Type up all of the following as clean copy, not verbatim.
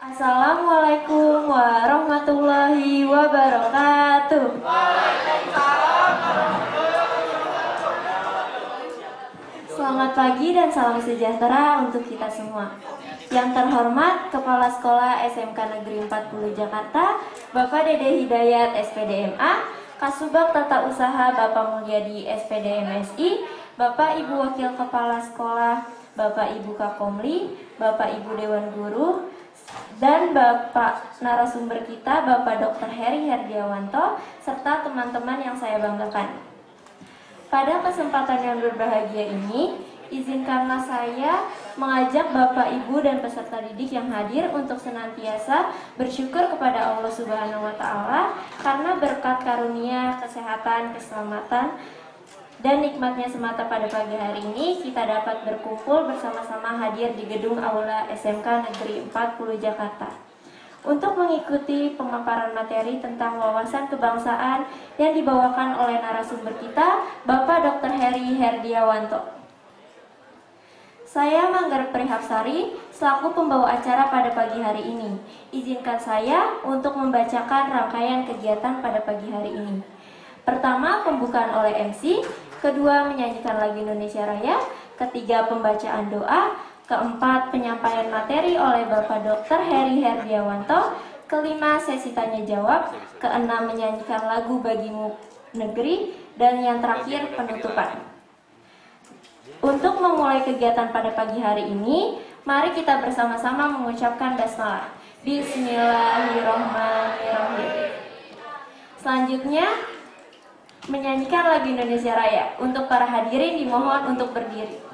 Assalamualaikum warahmatullahi wabarakatuh. Selamat pagi dan salam sejahtera untuk kita semua. Yang terhormat Kepala Sekolah SMK Negeri 40 Jakarta, Bapak Dede Hidayat SPDMA, Kasubag Tata Usaha Bapak Mulyadi SPDMSI, Bapak Ibu Wakil Kepala Sekolah, Bapak Ibu Kakomli, Bapak Ibu Dewan Guru, dan Bapak narasumber kita, Bapak Dr. Heri Herdiawanto, serta teman-teman yang saya banggakan. Pada kesempatan yang berbahagia ini, izinkanlah saya mengajak Bapak, Ibu, dan peserta didik yang hadir untuk senantiasa bersyukur kepada Allah Subhanahu wa Ta'ala karena berkat karunia, kesehatan, keselamatan, dan nikmatnya semata pada pagi hari ini kita dapat berkumpul bersama-sama hadir di gedung Aula SMK Negeri 40 Jakarta untuk mengikuti pemaparan materi tentang wawasan kebangsaan yang dibawakan oleh narasumber kita, Bapak Dr. Heri Herdiawanto. Saya Manggar Prihapsari, selaku pembawa acara pada pagi hari ini. Izinkan saya untuk membacakan rangkaian kegiatan pada pagi hari ini. Pertama, pembukaan oleh MC. Kedua, menyanyikan lagu Indonesia Raya. Ketiga, pembacaan doa. Keempat, penyampaian materi oleh Bapak Dr. Heri Herdiawanto. Kelima, sesi tanya jawab. Keenam, menyanyikan lagu Bagimu Negeri. Dan yang terakhir, penutupan. Untuk memulai kegiatan pada pagi hari ini, mari kita bersama-sama mengucapkan basmalah. Bismillahirrahmanirrahim. Selanjutnya, menyanyikan lagu Indonesia Raya. Untuk para hadirin dimohon untuk berdiri.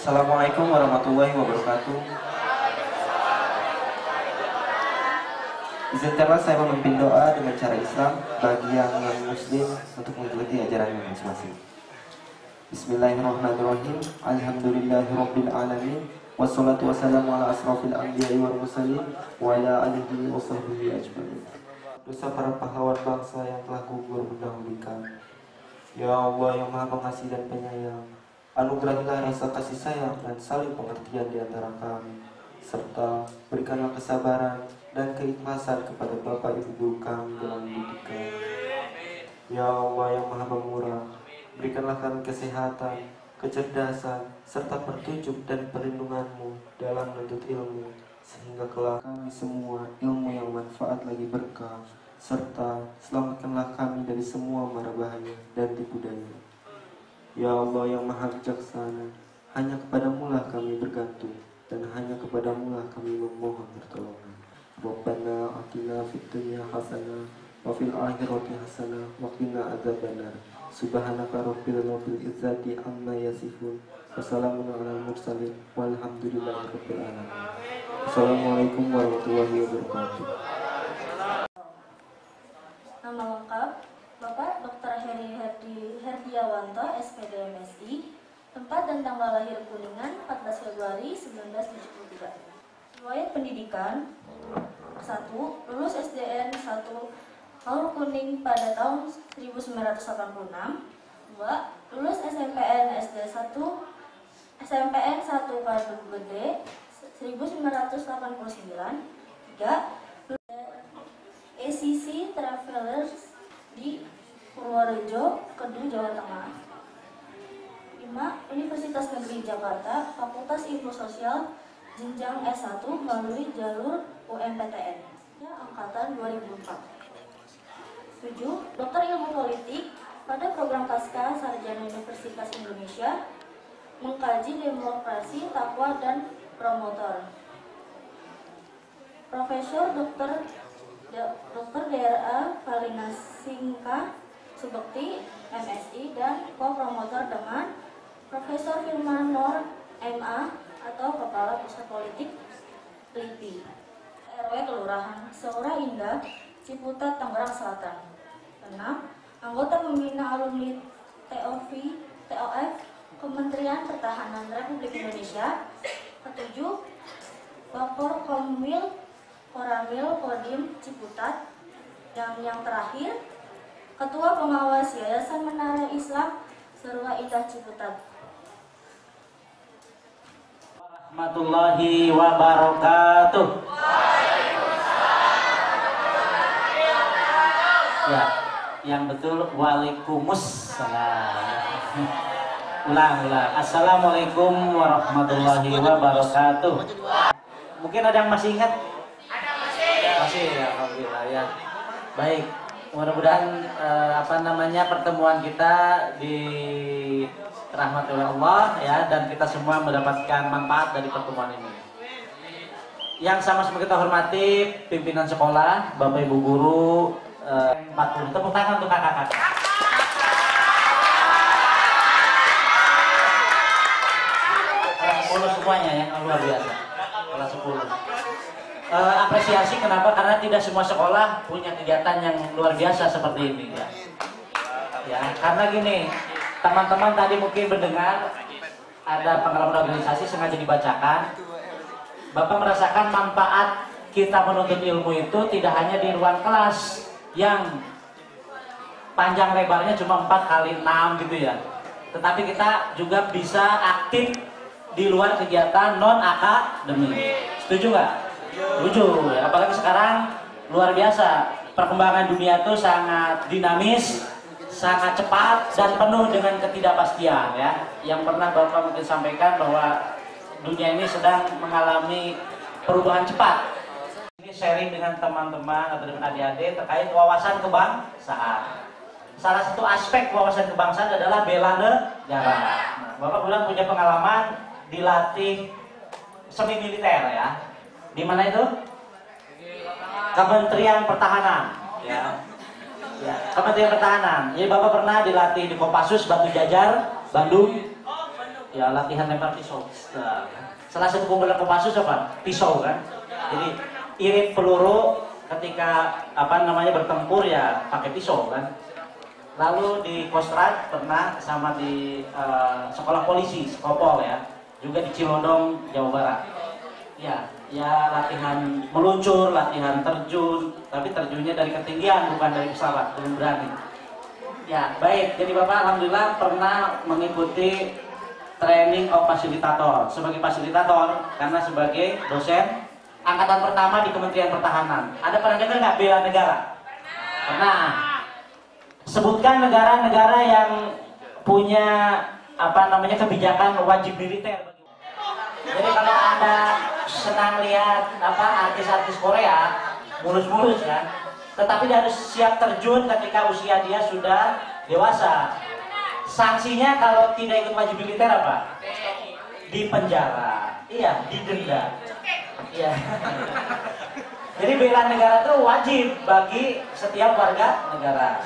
Assalamualaikum warahmatullahi wabarakatuh. Izinkanlah saya memimpin doa dengan cara Islam bagi yang non-muslim untuk mengikuti ajaran masing-masing. Bismillahirrahmanirrahim. Alhamdulillahirabbil alamin. Wassalatu wassalamu ala asrofil anbiya'i wal mursalin wa ala alihi wa sahbihi ajmain. Dosa para pahlawan bangsa yang telah gugur mendahulukan. Ya Allah yang Maha Pengasih dan Penyayang, anugerahilah rasa kasih sayang dan saling pengertian di antara kami, serta berikanlah kesabaran dan keikhlasan kepada Bapak Ibu guru kami dalam pendidikan. Ya Allah yang Maha Pemurah, berikanlah kami kesehatan, kecerdasan, serta petunjuk dan perlindungan-Mu dalam menuntut ilmu, sehingga kelak kami semua ilmu yang manfaat lagi berkah, serta selamatkanlah kami dari semua mara bahaya dan tipu daya. Ya Allah yang Maha Bijaksana, hanya kepadamu lah kami bergantung, dan hanya kepadamu lah kami memohon pertolongan. Rabbana atina fid dunya hasanah wa fil akhirati hasanah wa qina adzabannar. Subhanaka rabbil izzati amma yasifun Wassalamualaikum warahmatullahi wabarakatuh. Nama lengkap Bapak Dr. Heri Herdiawanto, SPD MSI. Tempat dan tanggal lahir Kuningan 14 Februari 1973. Riwayat pendidikan: 1. Lulus SDN 1 Haur Kuning pada tahun 1986. 2. Lulus SMPN SD 1 SMPN 1 Kadu Gede 1989. 3. ACC Travelers di Purworejo, Kedu, Jawa Tengah. 5. Universitas Negeri Jakarta, Fakultas Ilmu Sosial, jenjang S1 melalui jalur UMPTN. Angkatan 2004. 7. Doktor Ilmu Politik pada program Pasca Sarjana Universitas Indonesia, mengkaji demokrasi, takwa, dan promotor. Profesor Dr. DRA Palinasingka Subekti, MSI, dan co-promotor dengan Profesor Firman Nur, MA, atau Kepala Pusat Politik LIPI. RW Kelurahan Seura Indah, Ciputat, Tangerang Selatan. 6. Anggota Pembina Alumni TOF Kementerian Pertahanan Republik Indonesia. 7. Bakor Komwil Koramil Kodim Ciputat. Dan yang terakhir, Ketua Pengawas Yayasan Menara Islam Serua Indah Ciputat. Warahmatullahi wabarakatuh. Ya, yang betul waalaikumsalam. Ulang. Assalamualaikum warahmatullahi wabarakatuh. Mungkin ada yang masih ingat? Masih, alhamdulillah ya. Baik, mudah-mudahan pertemuan kita di rahmati Allah ya, dan kita semua mendapatkan manfaat dari pertemuan ini. Yang sama-sama kita hormati pimpinan sekolah, Bapak Ibu guru, 40. Tepuk tangan untuk kakak-kakak. Kelas 10 semuanya yang luar biasa. Kelas 10. Apresiasi kenapa? Karena tidak semua sekolah punya kegiatan yang luar biasa seperti ini ya. Ya, karena gini, teman-teman tadi mungkin mendengar ada pengalaman organisasi sengaja dibacakan. Bapak merasakan manfaat kita menuntut ilmu itu tidak hanya di ruang kelas yang panjang lebarnya cuma 4 kali 6 gitu ya. Tetapi kita juga bisa aktif di luar kegiatan non-akademik. Setuju nggak? Setuju. Ya, apalagi sekarang luar biasa. Perkembangan dunia itu sangat dinamis, sangat cepat, dan penuh dengan ketidakpastian ya. Yang pernah Bapak mungkin sampaikan bahwa dunia ini sedang mengalami perubahan cepat. Ini sharing dengan teman-teman atau dengan adik-adik terkait wawasan kebangsaan. Salah satu aspek wawasan kebangsaan adalah bela negara. Nah, Bapak bilang punya pengalaman dilatih semi militer ya. Di mana itu? Kementerian Pertahanan. Ya. Ya, Kementerian Pertahanan. Jadi Bapak pernah dilatih di Kopassus Batu Jajar, Bandung. Ya, latihan lempar pisau. Nah, salah satu keunggulan Kopassus apa? Pisau kan. Jadi irit peluru ketika bertempur ya pakai pisau kan. Lalu di Kostrad pernah sama di sekolah polisi, Skopol ya. Juga di Cilodong, Jawa Barat. Ya latihan meluncur, latihan terjun, tapi terjunnya dari ketinggian bukan dari pesawat, belum berani. Ya, baik. Jadi Bapak alhamdulillah pernah mengikuti training of fasilitator. Sebagai fasilitator, karena sebagai dosen angkatan pertama di Kementerian Pertahanan. Ada pernah dengar nggak bela negara? Pernah. Sebutkan negara-negara yang punya kebijakan wajib militer. Jadi kalau Anda senang lihat artis-artis Korea mulus-mulus kan, tetapi dia harus siap terjun ketika usia dia sudah dewasa. Sanksinya kalau tidak ikut wajib militer apa? Di penjara. Iya, didenda. Iya. Jadi bela negara itu wajib bagi setiap warga negara.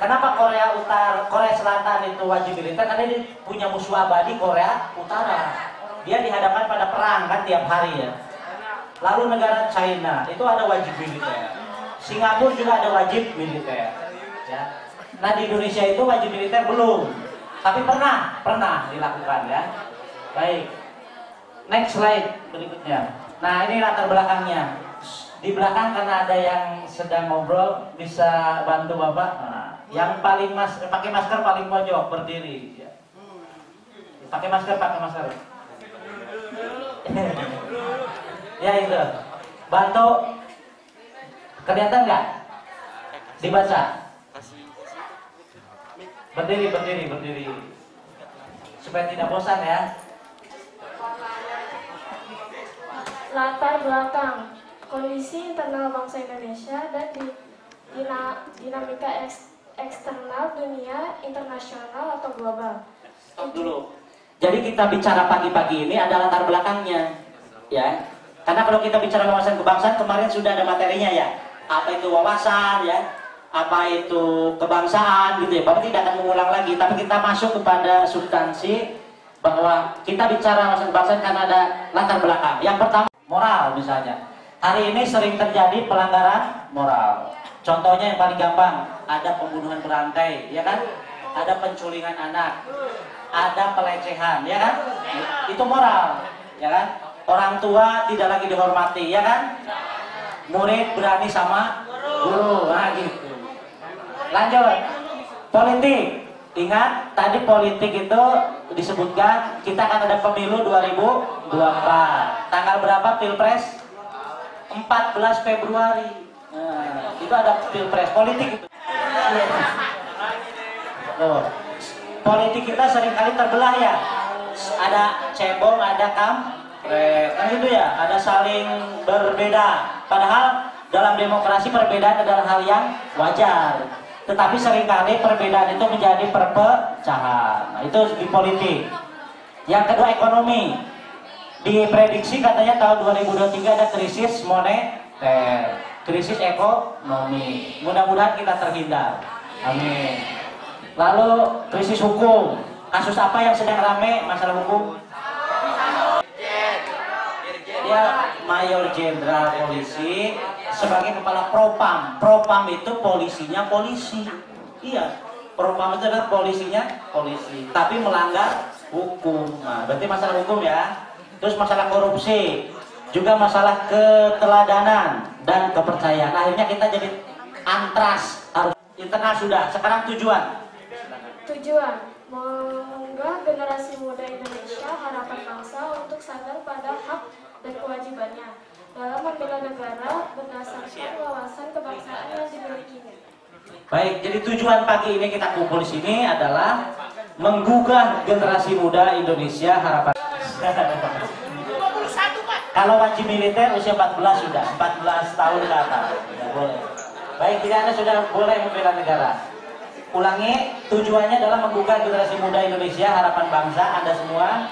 Kenapa Korea Selatan itu wajib militer? Karena dia punya musuh abadi Korea Utara. Dia dihadapkan pada perang kan tiap hari ya. Lalu negara China itu ada wajib militer. Singapura juga ada wajib militer. Ya. Nah di Indonesia itu wajib militer belum, tapi pernah dilakukan ya. Baik, next slide berikutnya. Nah ini latar belakangnya. Di belakang karena ada yang sedang ngobrol, bisa bantu Bapak. Nah, yang paling pakai masker paling pojok berdiri. Ya. Pakai masker. Ya itu. Bantu. Kelihatan nggak? Dibaca. Berdiri. Supaya tidak bosan ya. Latar belakang kondisi internal bangsa Indonesia dan dinamika eksternal dunia internasional atau global. Stop dulu. Jadi kita bicara pagi-pagi ini ada latar belakangnya, ya. Karena kalau kita bicara wawasan kebangsaan kemarin sudah ada materinya ya. Apa itu wawasan ya? Apa itu kebangsaan gitu ya. Bapak tidak akan mengulang lagi, tapi kita masuk kepada substansi bahwa kita bicara wawasan kebangsaan karena ada latar belakang. Yang pertama moral misalnya. Hari ini sering terjadi pelanggaran moral. Contohnya yang paling gampang, ada pembunuhan berantai, ya kan? Ada penculikan anak, ada pelecehan, ya kan? Itu moral, ya kan? Orang tua tidak lagi dihormati, ya kan? Murid berani sama guru, nah gitu. Lanjut, politik. Ingat, tadi politik itu disebutkan kita akan ada pemilu 2024. Tanggal berapa Pilpres? 14 Februari. Nah, itu ada Pilpres politik itu. Loh, politik kita seringkali terbelah ya. Ada cebong, ada kampret, kan gitu ya. Ada saling berbeda. Padahal dalam demokrasi perbedaan adalah hal yang wajar. Tetapi seringkali perbedaan itu menjadi perpecahan. Nah, itu di politik. Yang kedua ekonomi. Diprediksi katanya tahun 2023 ada krisis moneter, krisis ekonomi. Mudah-mudahan kita terhindar. Amin. Lalu krisis hukum. Kasus apa yang sedang ramai masalah hukum? Dia Mayor Jenderal Polisi sebagai kepala Propam. Propam itu polisinya polisi. Iya, Propam itu adalah polisinya polisi, tapi melanggar hukum. Nah, berarti masalah hukum ya. Terus masalah korupsi, juga masalah keteladanan dan kepercayaan. Akhirnya kita jadi antras, harus internal sudah. Sekarang tujuan. Tujuan mengunggah generasi muda Indonesia harapan bangsa untuk sadar pada hak dan kewajibannya dalam membela negara berdasarkan wawasan kebangsaan yang dimilikinya. Baik, jadi tujuan pagi ini kita kumpul di sini adalah menggugah generasi muda Indonesia harapan. Kalau wajib militer usia 14 sudah, 14 tahun ke atas. Tidak boleh. Baik, tidak Anda sudah boleh membela negara. Ulangi, tujuannya adalah menggugah generasi muda Indonesia harapan bangsa Anda semua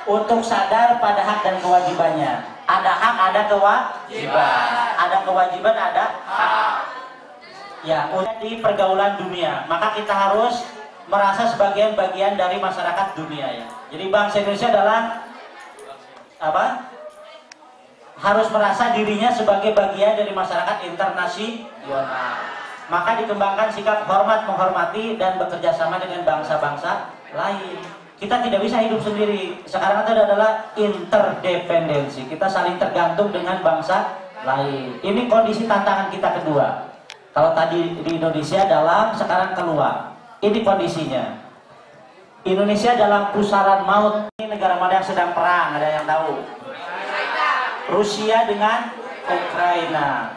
untuk sadar pada hak dan kewajibannya. Ada hak, ada kewajiban. Ada kewajiban, ada hak. Ya, di pergaulan dunia, maka kita harus merasa sebagai bagian dari masyarakat dunia ya. Jadi bangsa Indonesia adalah apa? Harus merasa dirinya sebagai bagian dari masyarakat internasional. Maka dikembangkan sikap hormat menghormati dan bekerja sama dengan bangsa-bangsa lain. Kita tidak bisa hidup sendiri. Sekarang itu adalah interdependensi. Kita saling tergantung dengan bangsa lain. Ini kondisi tantangan kita kedua. Kalau tadi di Indonesia dalam, sekarang keluar. Ini kondisinya. Indonesia dalam pusaran maut. Ini negara mana yang sedang perang? Ada yang tahu? Rusia dengan Ukraina.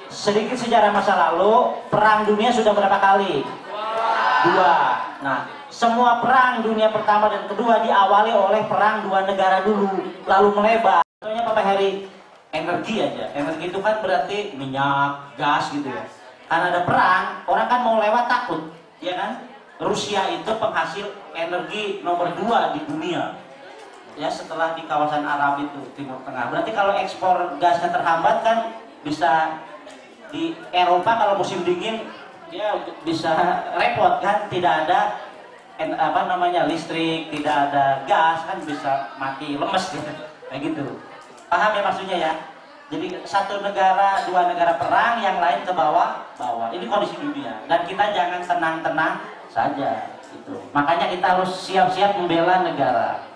Sedikit sejarah masa lalu, perang dunia sudah berapa kali? 2. Nah, semua perang dunia pertama dan kedua diawali oleh perang dua negara dulu, lalu melebar. Contohnya Bapak Heri, energi aja. Energi itu kan berarti minyak, gas gitu ya. Karena ada perang, orang kan mau lewat takut, ya kan? Rusia itu penghasil energi nomor 2 di dunia. Ya, setelah di kawasan Arab itu, Timur Tengah. Berarti kalau ekspor gasnya terhambat kan bisa di Eropa kalau musim dingin dia bisa repot kan, tidak ada listrik, tidak ada gas kan, bisa mati lemes gitu. Kayak gitu. Paham ya maksudnya ya? Jadi satu negara, dua negara perang, yang lain ke bawah. Ini kondisi dunia dan kita jangan tenang-tenang saja gitu. Makanya kita harus siap-siap membela negara.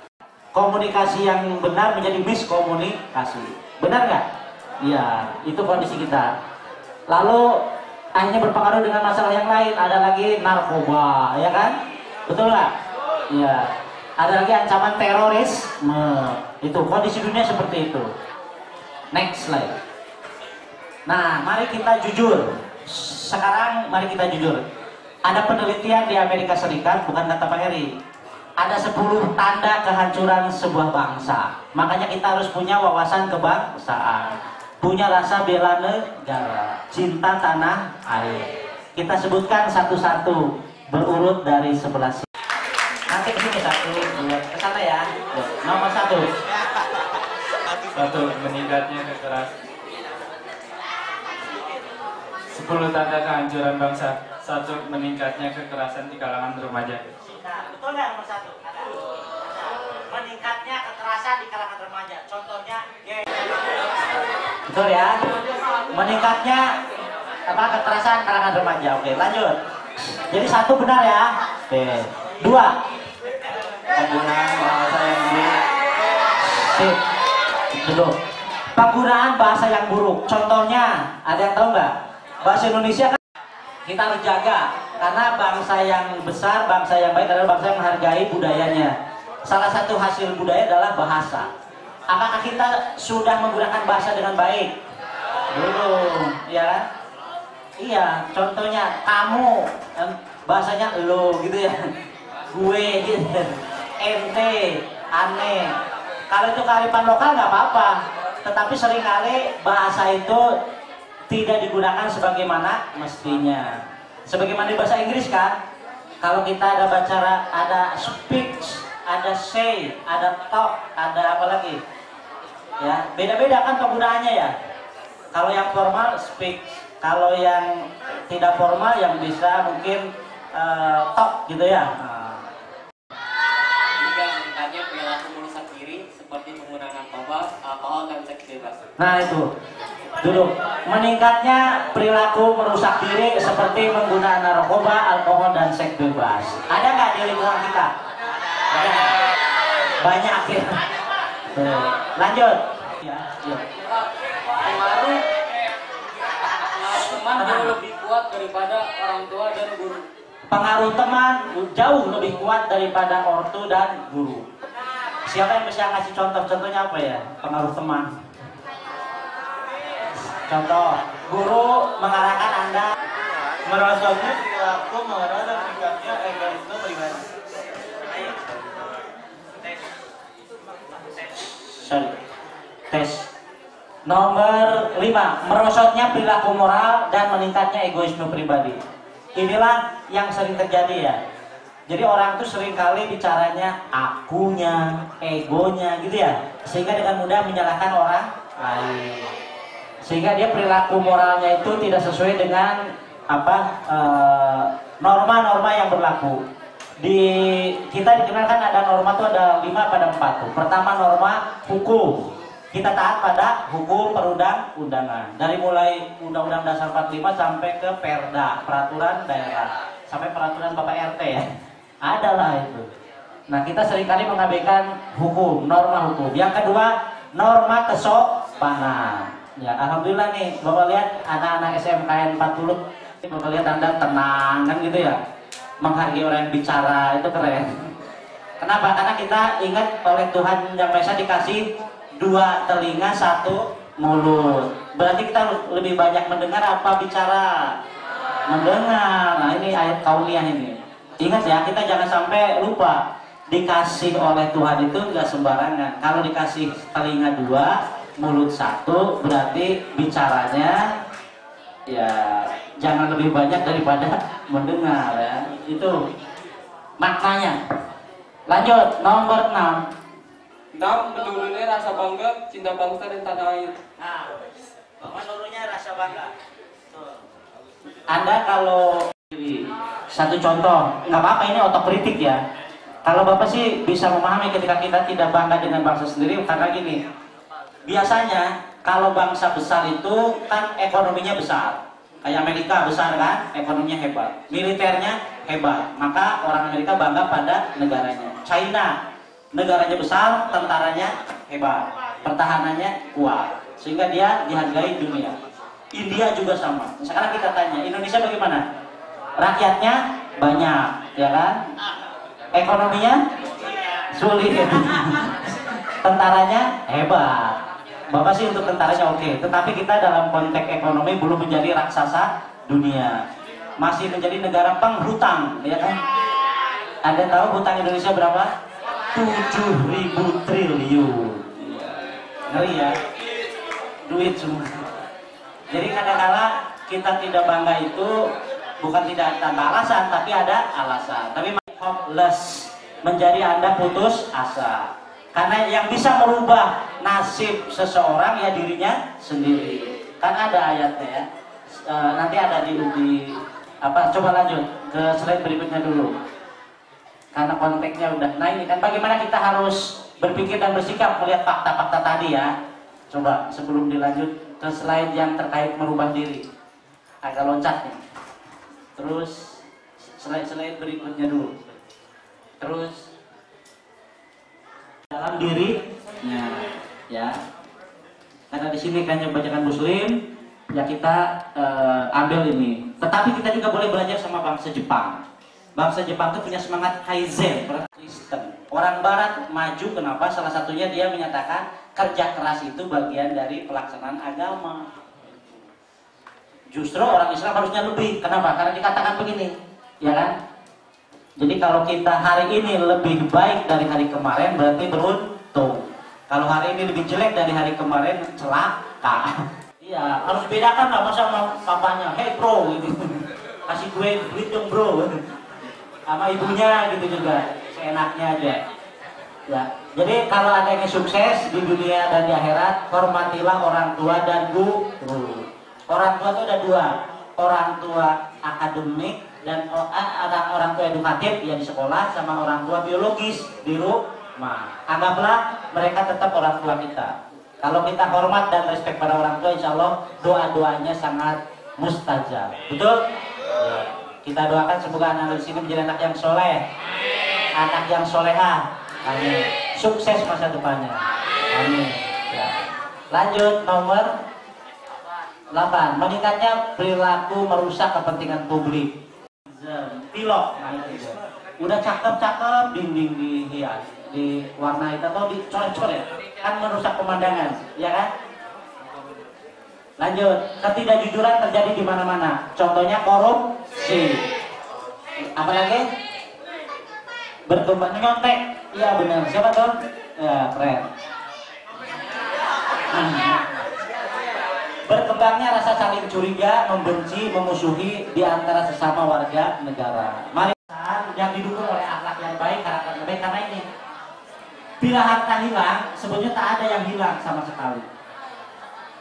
Komunikasi yang benar menjadi miskomunikasi. Benar nggak? Iya, itu kondisi kita. Lalu akhirnya berpengaruh dengan masalah yang lain. Ada lagi narkoba, ya kan? Betul nggak? Iya. Ada lagi ancaman terorisme. Itu kondisi dunia seperti itu. Next slide. Nah, mari kita jujur. Sekarang mari kita jujur. Ada penelitian di Amerika Serikat, bukan kata Pak Heri. Ada 10 tanda kehancuran sebuah bangsa. Makanya kita harus punya wawasan kebangsaan, punya rasa bela negara, cinta tanah air. Kita sebutkan satu-satu, berurut dari sebelah sini. Nanti kesini 1, 2, ke sana ya. Nomor 1. 1. Meningkatnya kekerasan. 10 tanda kehancuran bangsa. 1. Meningkatnya kekerasan di kalangan remaja. Nah, betul nggak nomor 1? Meningkatnya kekerasan di kalangan remaja. Contohnya, betul ya? Meningkatnya kekerasan kalangan remaja. Oke, lanjut. Jadi 1 benar ya. Oke. 2. Penggunaan bahasa yang buruk. Sip. Dulu. Penggunaan bahasa yang buruk. Contohnya, ada yang tahu nggak? Bahasa Indonesia kan kita harus jaga, karena bangsa yang besar, bangsa yang baik adalah bangsa yang menghargai budayanya. Salah satu hasil budaya adalah bahasa. Apakah kita sudah menggunakan bahasa dengan baik? Belum, ya kan? Iya, contohnya kamu, bahasanya lo gitu ya, gue gitu, ente, aneh. Kalau itu kearifan lokal nggak apa-apa, tetapi seringkali bahasa itu tidak digunakan sebagaimana mestinya. Sebagaimana di bahasa Inggris kan, kalau kita ada baca, ada speech, ada say, ada talk, ada apa lagi? Ya, beda-beda kan penggunaannya ya. Kalau yang formal speech, kalau yang tidak formal yang bisa mungkin talk gitu ya. Juga meningkatnya perilaku merusak diri seperti penggunaan narkoba, alkohol, dan seks bebas. Nah itu. Dulu, meningkatnya perilaku merusak diri seperti menggunakan narkoba, alkohol, dan seks bebas. Ada nggak di lingkungan kita? Banyak ya. Lanjut. Ya, ya. Pengaruh teman jauh lebih kuat daripada orang tua dan guru. Pengaruh teman jauh lebih kuat daripada ortu dan guru. Siapa yang bisa ngasih contoh-contohnya apa ya? Pengaruh teman. Contoh, guru mengarahkan Anda merosotnya perilaku mengarahkan sikapnya egoisme pribadi. Tes. Nomor 5, merosotnya perilaku moral dan meningkatnya egoisme pribadi. Inilah yang sering terjadi ya. Jadi orang tuh sering kali bicaranya akunya, egonya gitu ya, sehingga dengan mudah menyalahkan orang lain. Sehingga dia perilaku moralnya itu tidak sesuai dengan norma-norma yang berlaku. Di kita dikenalkan ada norma tuh ada 5 pada 4 tuh. Pertama norma hukum. Kita taat pada hukum perundang-undangan. Dari mulai Undang-Undang Dasar 45 sampai ke Perda, peraturan daerah, sampai peraturan Bapak RT ya. Adalah itu. Nah, kita seringkali mengabaikan hukum, norma hukum. Yang kedua, norma kesopanan. Ya, alhamdulillah nih, Bapak lihat anak-anak SMKN 40, Bapak lihat Anda tenang kan gitu ya. Menghargai orang yang bicara, itu keren. Kenapa? Karena kita ingat oleh Tuhan Yang Maha Esa dikasih 2 telinga, 1 mulut. Berarti kita lebih banyak mendengar apa bicara? Mendengar. Nah, ini ayat kauniyah ini. Ingat ya, kita jangan sampai lupa. Dikasih oleh Tuhan itu nggak sembarangan. Kalau dikasih telinga 2, mulut 1, berarti bicaranya ya jangan lebih banyak daripada mendengar ya. Itu maknanya. Lanjut, nomor 6. 6. Menurunnya rasa bangga, cinta bangsa dan tanah air. Nah, menurunnya rasa bangga. Tuh. Anda kalau satu contoh, nggak apa-apa ini otokritik ya. Kalau Bapak sih bisa memahami ketika kita tidak bangga dengan bangsa sendiri karena gini. Biasanya kalau bangsa besar itu kan ekonominya besar. Kayak Amerika besar kan, ekonominya hebat, militernya hebat. Maka orang Amerika bangga pada negaranya. China, negaranya besar, tentaranya hebat, pertahanannya kuat, sehingga dia dihargai dunia. India juga sama. Sekarang kita tanya, Indonesia bagaimana? Rakyatnya banyak, ya kan? Ekonominya sulit, tentaranya hebat. Bapak sih untuk tentaranya oke, tetapi kita dalam konteks ekonomi belum menjadi raksasa dunia, masih menjadi negara penghutang, ya kan? Anda tahu hutang Indonesia berapa? 7.000 triliun. Ngeri ya, duit semua. Jadi kadang-kala kita tidak bangga itu bukan tidak tanpa alasan, tapi ada alasan. Tapi hopeless, menjadi Anda putus asa. Karena yang bisa merubah nasib seseorang ya dirinya sendiri. Kan ada ayatnya ya. Nanti ada di apa? Coba lanjut ke slide berikutnya dulu. Karena konteksnya udah. Nah ini kan bagaimana kita harus berpikir dan bersikap melihat fakta-fakta tadi ya. Coba sebelum dilanjut ke slide yang terkait merubah diri. Agak loncat nih. Terus slide berikutnya dulu. Terus dalam dirinya ya, karena di sini kan yang bacaan Muslim ya kita ambil ini. Tetapi kita juga boleh belajar sama bangsa Jepang. Bangsa Jepang itu punya semangat Kaizen, Kristen. Orang Barat maju, kenapa? Salah satunya dia menyatakan kerja keras itu bagian dari pelaksanaan agama. Justru orang Islam harusnya lebih. Kenapa? Karena dikatakan begini, ya kan? Jadi kalau kita hari ini lebih baik dari hari kemarin berarti beruntung. Kalau hari ini lebih jelek dari hari kemarin celaka. Iya, harus bedakan lah masa sama papanya. Hey bro, gitu. Kasih gue duit dong bro. Sama ibunya gitu juga, seenaknya aja. Ya, jadi kalau ada yang sukses di dunia dan di akhirat, hormatilah orang tua dan guru. Orang tua itu ada dua, orang tua akademik dan orang tua edukatif ya di sekolah, sama orang tua biologis di rumah. Anggaplah mereka tetap orang tua kita. Kalau kita hormat dan respect pada orang tua, insya Allah doa-doanya sangat mustajab. Betul? Ya. Kita doakan semoga anak di sini menjadi anak yang soleh, anak yang soleha. Amin. Sukses masa depannya. Amin. Ya. Lanjut nomor 8. Meningkatnya perilaku merusak kepentingan publik. Pilok, nah itu udah cakep-cakep, dinding dihias, diwarnai atau dicoret-coret, kan merusak pemandangan, ya kan? Lanjut, ketidakjujuran terjadi di mana-mana. Contohnya korupsi. Apa lagi? Berkembang nyontek, iya benar. Siapa tuh? Ya keren. Berkembangnya rasa saling curiga, membenci, memusuhi di antara sesama warga negara. Mari yang didukung oleh akhlak yang baik, karakter yang baik. Karena ini, bila harta hilang, sebetulnya tak ada yang hilang sama sekali.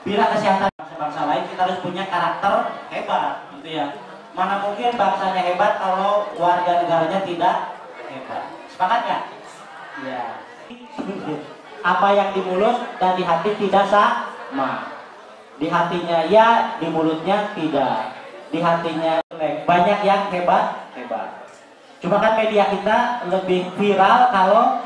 Bila kesehatan bangsa-bangsa lain, kita harus punya karakter hebat, gitu ya. Mana mungkin bangsanya hebat kalau warga negaranya tidak hebat. Sepakat nggak? Ya. Apa yang di mulut dan di hati tidak sama. Di hatinya ya, di mulutnya tidak. Di hatinya banyak yang hebat. Cuma kan media kita lebih viral kalau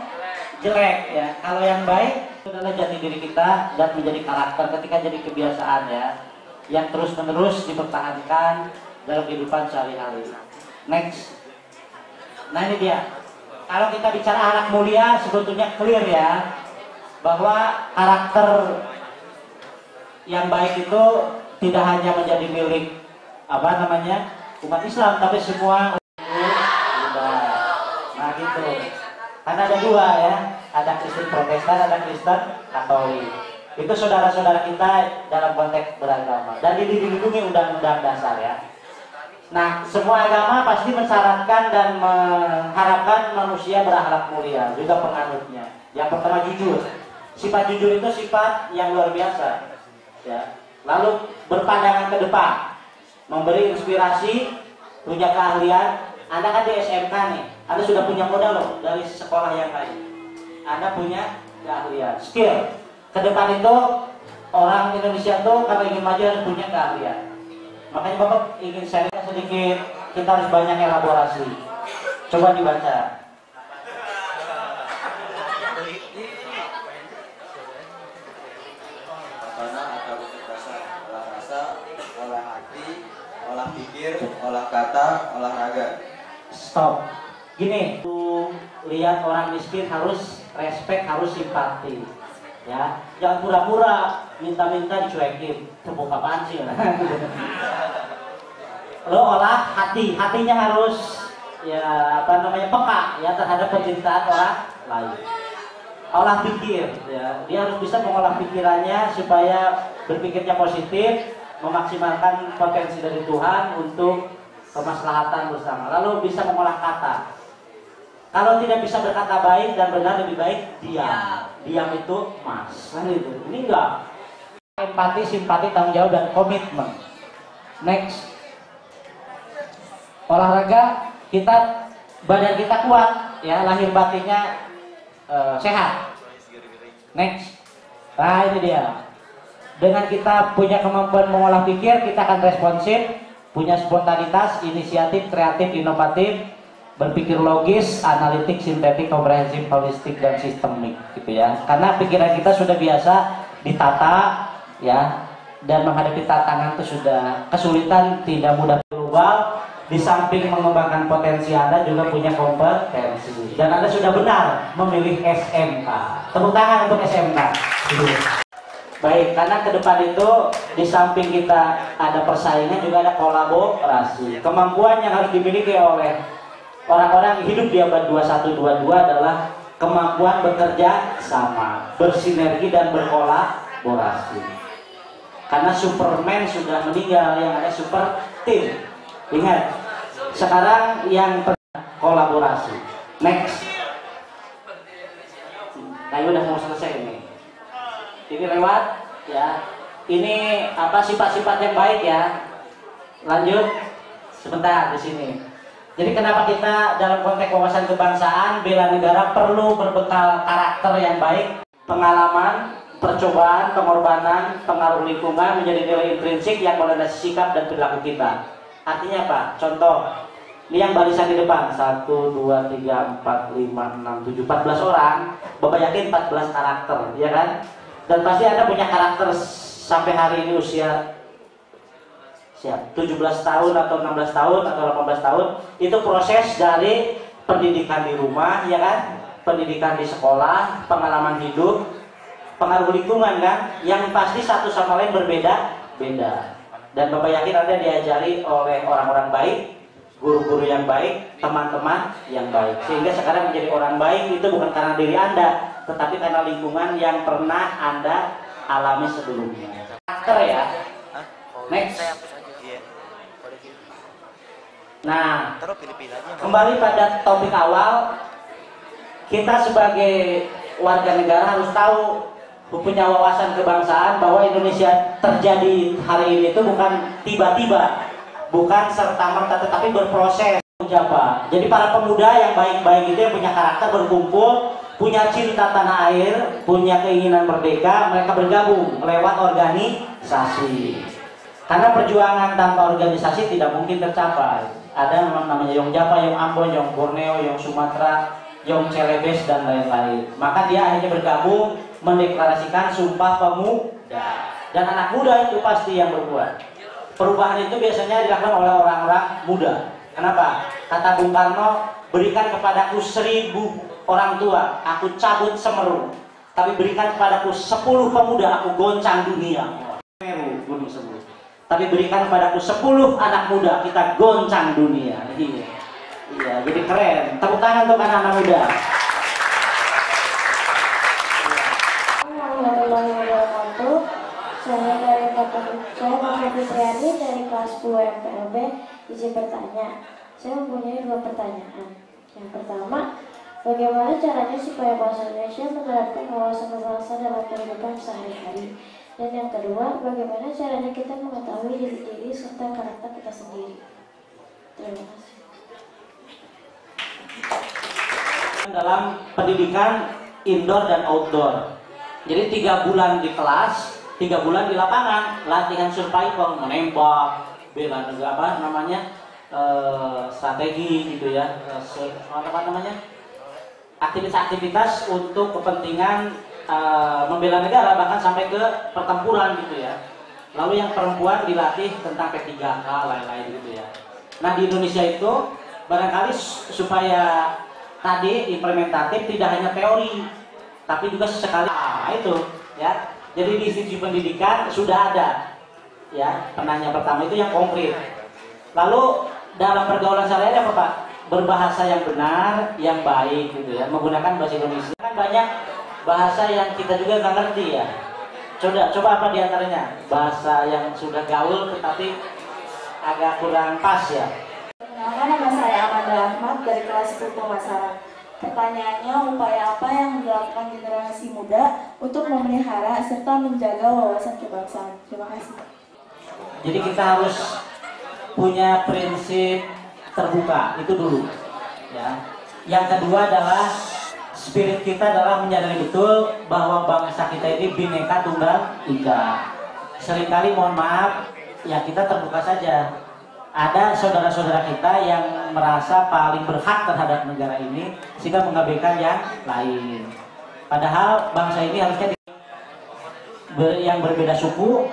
jelek ya. Kalau yang baik itu adalah jati diri kita dan menjadi karakter ketika jadi kebiasaan ya, yang terus-menerus dipertahankan dalam kehidupan sehari-hari. Next. Nah ini dia. Kalau kita bicara anak mulia sebetulnya clear ya, bahwa karakter yang baik itu tidak hanya menjadi milik umat Islam, tapi semua. Nah gitu. Karena ada dua ya, ada Kristen Protestan, ada Kristen Katolik. Itu saudara-saudara kita dalam konteks beragama dan dilindungi undang-undang dasar ya. Nah, semua agama pasti mensyaratkan dan mengharapkan manusia berakhlak mulia, juga penganutnya. Yang pertama jujur. Sifat jujur itu sifat yang luar biasa. Ya. Lalu berpandangan ke depan. memberi inspirasi, punya keahlian. Anda kan di SMK nih, Anda sudah punya modal loh dari sekolah yang lain. Anda punya keahlian, skill. Ke depan itu orang Indonesia tuh kalau ingin maju harus punya keahlian. Makanya Bapak ingin sharing sedikit, kita harus banyak elaborasi. Coba dibaca. Karena atau kecerdasan olah rasa, olah hati, olah pikir, olah kata, olahraga. Stop. Gini, tuh lihat orang miskin harus respect, harus simpati. Ya, jangan pura-pura minta-minta dicuekin. Tepuk apaan sih? Lo olah hati, hatinya harus ya peka ya terhadap penderitaan orang lain. Olah pikir, ya dia harus bisa mengolah pikirannya supaya berpikirnya positif, memaksimalkan potensi dari Tuhan untuk kemaslahatan bersama. Lalu bisa mengolah kata. Kalau tidak bisa berkata baik dan benar, lebih baik diam. Diam itu emas. Kan itu. Ini enggak. Empati, simpati, tanggung jawab dan komitmen. Next. Olahraga, badan kita kuat, ya lahir batinnya sehat. Next. Nah ini dia. Dengan kita punya kemampuan mengolah pikir, kita akan responsif, punya spontanitas, inisiatif, kreatif, inovatif, berpikir logis, analitik, sintetik, komprehensif, holistik, dan sistemik, gitu ya. Karena pikiran kita sudah biasa ditata, ya, dan menghadapi tantangan itu sudah kesulitan, tidak mudah global. Di samping mengembangkan potensi Anda juga punya kompetensi, dan Anda sudah benar memilih SMK. Tepuk tangan untuk SMK. Baik, karena ke depan itu di samping kita ada persaingan juga ada kolaborasi. Kemampuan yang harus dimiliki oleh orang-orang hidup di abad 21-22 adalah kemampuan bekerja sama, bersinergi dan berkolaborasi. Karena Superman sudah meninggal, yang ada super team. Ingat, sekarang yang kolaborasi. Next. Nah, udah mau selesai ini. Ini lewat, ya. Ini apa sifat-sifat yang baik ya. Lanjut sebentar di sini. Jadi kenapa kita dalam konteks wawasan kebangsaan bela negara perlu berbekal karakter yang baik, pengalaman, percobaan, pengorbanan, pengaruh lingkungan menjadi nilai intrinsik yang melandasi sikap dan perilaku kita. Artinya apa? Contoh, ini yang barisan di depan 1, 2, 3, 4, 5, 6, 7, 14 orang. Bapak yakin 14 karakter, ya kan? Dan pasti Anda punya karakter sampai hari ini usia 17 tahun atau 16 tahun atau 18 tahun. Itu proses dari pendidikan di rumah, ya kan? Pendidikan di sekolah, pengalaman hidup, pengaruh lingkungan kan? Yang pasti satu sama lain berbeda-beda. Dan Bapak yakin Anda diajari oleh orang-orang baik, guru-guru yang baik, teman-teman yang baik. Sehingga sekarang menjadi orang baik itu bukan karena diri Anda, tetapi karena lingkungan yang pernah Anda alami sebelumnya. Karakter ya. Next. Nah, kembali pada topik awal, kita sebagai warga negara harus tahu, punya wawasan kebangsaan bahwa Indonesia terjadi hari ini itu bukan tiba-tiba, bukan serta-merta, tetapi berproses. Jadi para pemuda yang baik-baik itu yang punya karakter berkumpul, punya cinta tanah air, punya keinginan merdeka, mereka bergabung lewat organisasi. Karena perjuangan tanpa organisasi tidak mungkin tercapai. Ada namanya Yong Japa, Yong Ambon, Yong Borneo, Yong Sumatera, Yong Celebes dan lain-lain. Maka dia akhirnya bergabung mendeklarasikan Sumpah Pemuda. Dan anak muda itu pasti yang berbuat. Perubahan itu biasanya dilakukan oleh orang-orang muda. Kenapa? Kata Bung Karno, berikan kepadaku 1000 orang tua, aku cabut Semeru. Tapi berikan kepadaku 10 pemuda, aku goncang dunia. Semeru, Gunung Semeru. Tapi berikan kepadaku 10 anak muda, kita goncang dunia. Iya, jadi keren. Tepuk tangan untuk anak-anak muda. Warahmatullahi wabarakatuh. Saya dari Muhammad Fitriani dari kelas 10 MPLB. Izin bertanya. Saya mempunyai 2 pertanyaan. Yang pertama, Bagaimana caranya supaya bahasa Indonesia menerapkan wawasan kebangsaan dalam kehidupan sehari-hari? Dan yang kedua, bagaimana caranya kita mengetahui diri serta karakter kita sendiri? Terima kasih. Dalam pendidikan indoor dan outdoor. Jadi 3 bulan di kelas, 3 bulan di lapangan, latihan survival, menembak, bela negara, strategi gitu ya, aktivitas-aktivitas untuk kepentingan membela negara, bahkan sampai ke pertempuran gitu ya. Lalu yang perempuan dilatih tentang P3K, lain-lain gitu ya. Nah di Indonesia itu barangkali supaya tadi implementatif tidak hanya teori, tapi juga sesekali itu ya. Jadi di institusi pendidikan sudah ada ya, penanya pertama itu yang konkret. Lalu dalam pergaulan sehari-hari apa Pak? Berbahasa yang benar, yang baik gitu ya, menggunakan bahasa Indonesia. Kan banyak bahasa yang kita juga nggak ngerti ya. Coba apa diantaranya? Bahasa yang sudah gaul tetapi agak kurang pas ya. Perkenalkan, nama saya Amanda Ahmad dari kelas 10 pemasaran. Pertanyaannya, upaya apa yang dilakukan generasi muda untuk memelihara serta menjaga wawasan kebangsaan? Terima kasih. Jadi kita harus punya prinsip terbuka, itu dulu ya. Yang kedua adalah spirit kita adalah menyadari betul bahwa bangsa kita ini Bhinneka Tunggal Ika. Seringkali mohon maaf ya, kita terbuka saja. Ada saudara-saudara kita yang merasa paling berhak terhadap negara ini sehingga mengabaikan yang lain. Padahal bangsa ini harusnya yang berbeda suku,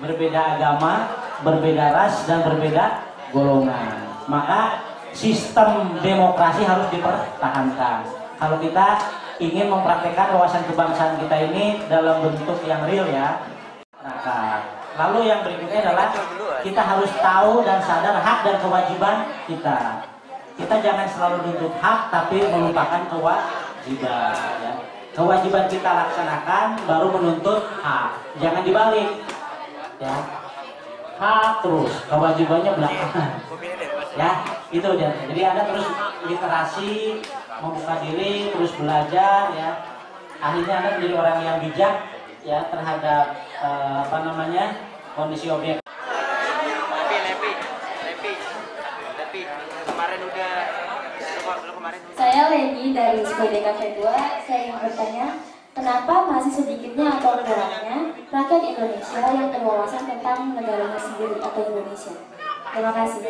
berbeda agama, berbeda ras, dan berbeda golongan. Maka sistem demokrasi harus dipertahankan. Kalau kita ingin mempraktekkan wawasan kebangsaan kita ini dalam bentuk yang real ya. Lalu yang berikutnya adalah kita harus tahu dan sadar hak dan kewajiban kita. Kita jangan selalu nuntut hak tapi melupakan kewajiban ya. Kewajiban kita laksanakan baru menuntut hak. Jangan dibalik ya. Hak terus, kewajibannya belakangan. Ya, itu dia. Jadi Anda terus literasi, membuka diri, terus belajar ya. Akhirnya Anda menjadi orang yang bijak ya terhadap kondisi objek. Lepi. Kemarin udah Saya Leni dari SPDK 2. Saya ingin bertanya, kenapa masih sedikitnya atau kurangnya rakyat Indonesia yang berwawasan tentang negaranya sendiri atau Indonesia? Terima kasih.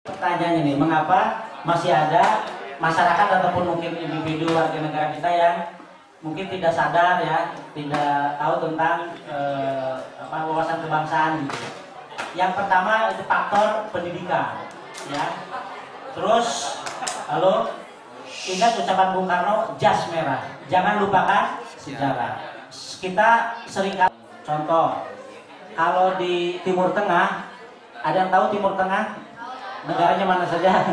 Pertanyaan ini, mengapa masih ada masyarakat ataupun mungkin individu warga negara kita yang mungkin tidak sadar ya, tidak tahu tentang wawasan kebangsaan gitu. Yang pertama itu faktor pendidikan ya. Terus lalu ingat ucapan Bung Karno, jas merah, jangan lupakan sejarah. Kita seringkali contoh, kalau di Timur Tengah, ada yang tahu Timur Tengah negaranya mana saja?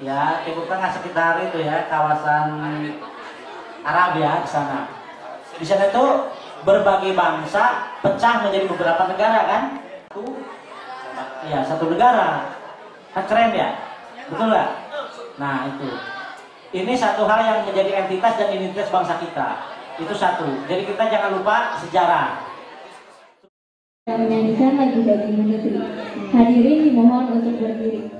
Ya, Timur Tengah sekitar itu ya, kawasan Arab ya, di sana. Di sana itu berbagai bangsa pecah menjadi beberapa negara kan? Satu negara. Kan keren ya? Betul nggak? Nah itu. Ini satu hal yang menjadi entitas dan identitas bangsa kita. Itu satu. Jadi kita jangan lupa sejarah. Menyanyikan lagu Bagimu Negeri. Hadirin dimohon untuk berdiri.